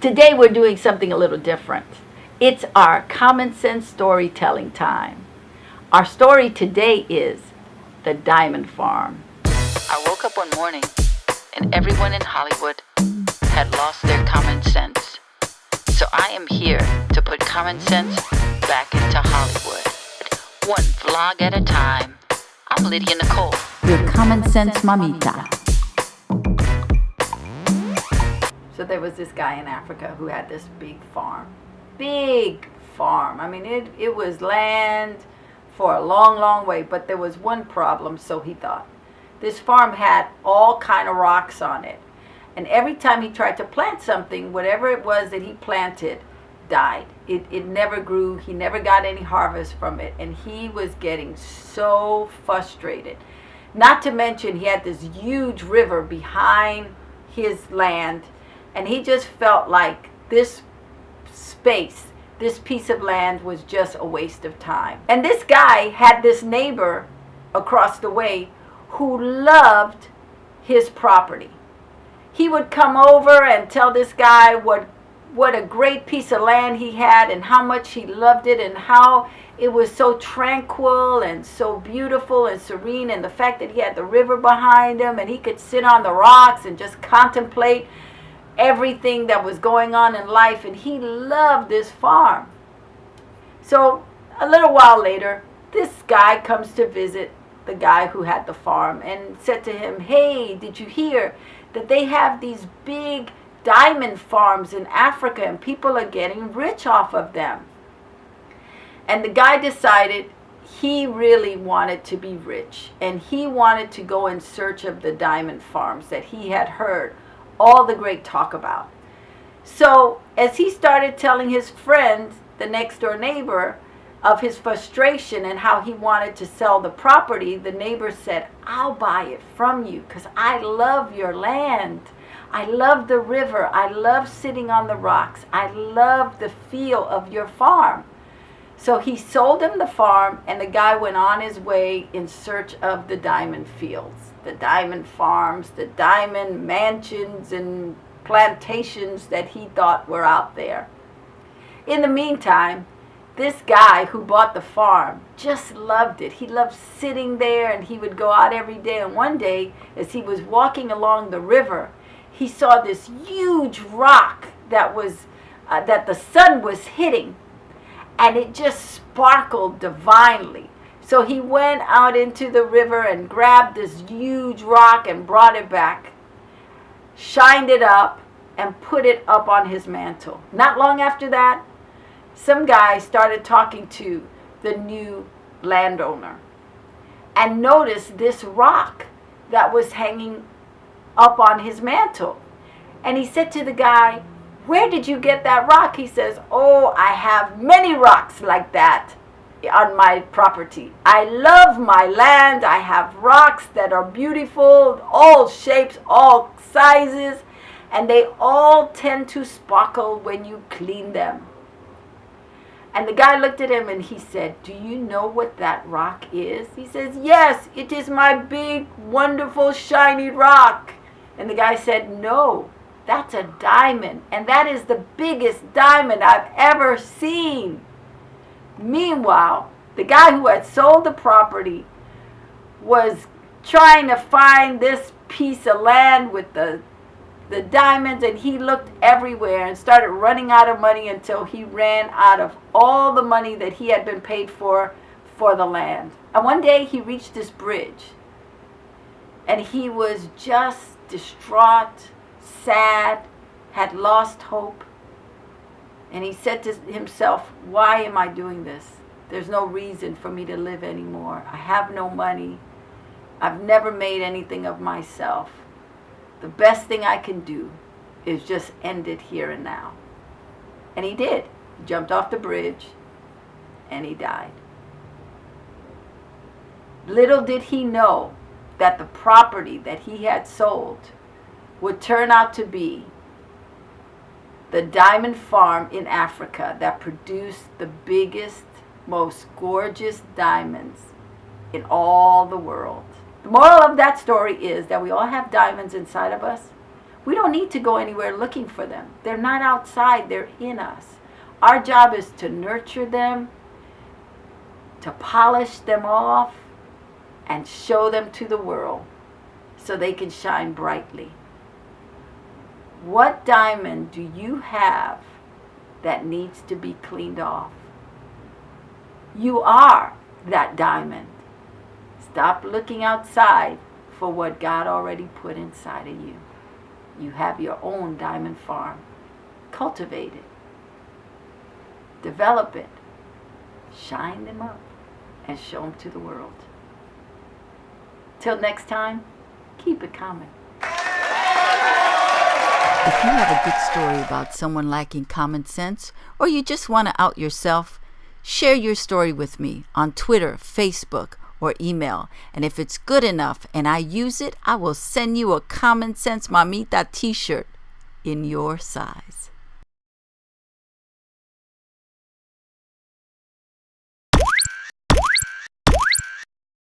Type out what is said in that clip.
Today we're doing something a little different. It's our common sense storytelling time. Our story today is The Diamond Farm. I woke up one morning and everyone in Hollywood had lost their common sense. So I am here to put common sense back into Hollywood. One vlog at a time. I'm Lydia Nicole, Your common sense Mamita. So there was this guy in Africa who had this big farm. Big farm. I mean, it was land for a long, long way. But there was one problem, so he thought. This farm had all kind of rocks on it. And every time he tried to plant something, whatever it was that he planted died. It never grew. He never got any harvest from it. And he was getting so frustrated. Not to mention he had this huge river behind his land. And he just felt like this space, this piece of land was just a waste of time. And this guy had this neighbor across the way who loved his property. He would come over and tell this guy what a great piece of land he had and how much he loved it and how it was so tranquil and so beautiful and serene, and the fact that he had the river behind him and he could sit on the rocks and just contemplate everything that was going on in life, and he loved this farm. So a little while later, this guy comes to visit the guy who had the farm and said to him, "Hey, did you hear that they have these big diamond farms in Africa and people are getting rich off of them?" And the guy decided he really wanted to be rich, and he wanted to go in search of the diamond farms that he had heard all the great talk about. So as he started telling his friend, the next door neighbor, of his frustration and how he wanted to sell the property, the neighbor said, "I'll buy it from you because I love your land. I love the river. I love sitting on the rocks. I love the feel of your farm." So he sold him the farm, and the guy went on his way in search of the diamond fields, the diamond farms, the diamond mansions and plantations that he thought were out there. In the meantime, this guy who bought the farm just loved it. He loved sitting there, and he would go out every day. And one day, as he was walking along the river, he saw this huge rock that the sun was hitting, and it just sparkled divinely. So he went out into the river and grabbed this huge rock and brought it back, shined it up, and put it up on his mantle. Not long after that, some guy started talking to the new landowner and noticed this rock that was hanging up on his mantle. And he said to the guy, "Where did you get that rock?" He says, "Oh, I have many rocks like that on my property. I love my land. I have rocks that are beautiful, all shapes, all sizes, and they all tend to sparkle when you clean them." And the guy looked at him and he said, "Do you know what that rock is?" He says, "Yes, it is my big, wonderful, shiny rock." And the guy said, "No, that's a diamond, and that is the biggest diamond I've ever seen." Meanwhile, the guy who had sold the property was trying to find this piece of land with the diamonds, and he looked everywhere and started running out of money until he ran out of all the money that he had been paid for the land. And one day he reached this bridge, and he was just distraught, sad, had lost hope. And he said to himself, "Why am I doing this? There's no reason for me to live anymore. I have no money. I've never made anything of myself. The best thing I can do is just end it here and now." And he did. He jumped off the bridge and he died. Little did he know that the property that he had sold would turn out to be the diamond farm in Africa that produced the biggest, most gorgeous diamonds in all the world. The moral of that story is that we all have diamonds inside of us. We don't need to go anywhere looking for them. They're not outside, they're in us. Our job is to nurture them, to polish them off, and show them to the world so they can shine brightly. What diamond do you have that needs to be cleaned off? You are that diamond. Stop looking outside for what God already put inside of you. You have your own diamond farm. Cultivate it. Develop it. Shine them up and show them to the world. Till next time, keep it coming. If you have a good story about someone lacking common sense, or you just want to out yourself, share your story with me on Twitter, Facebook, or email. And if it's good enough and I use it, I will send you a Common Sense Mamita t-shirt in your size.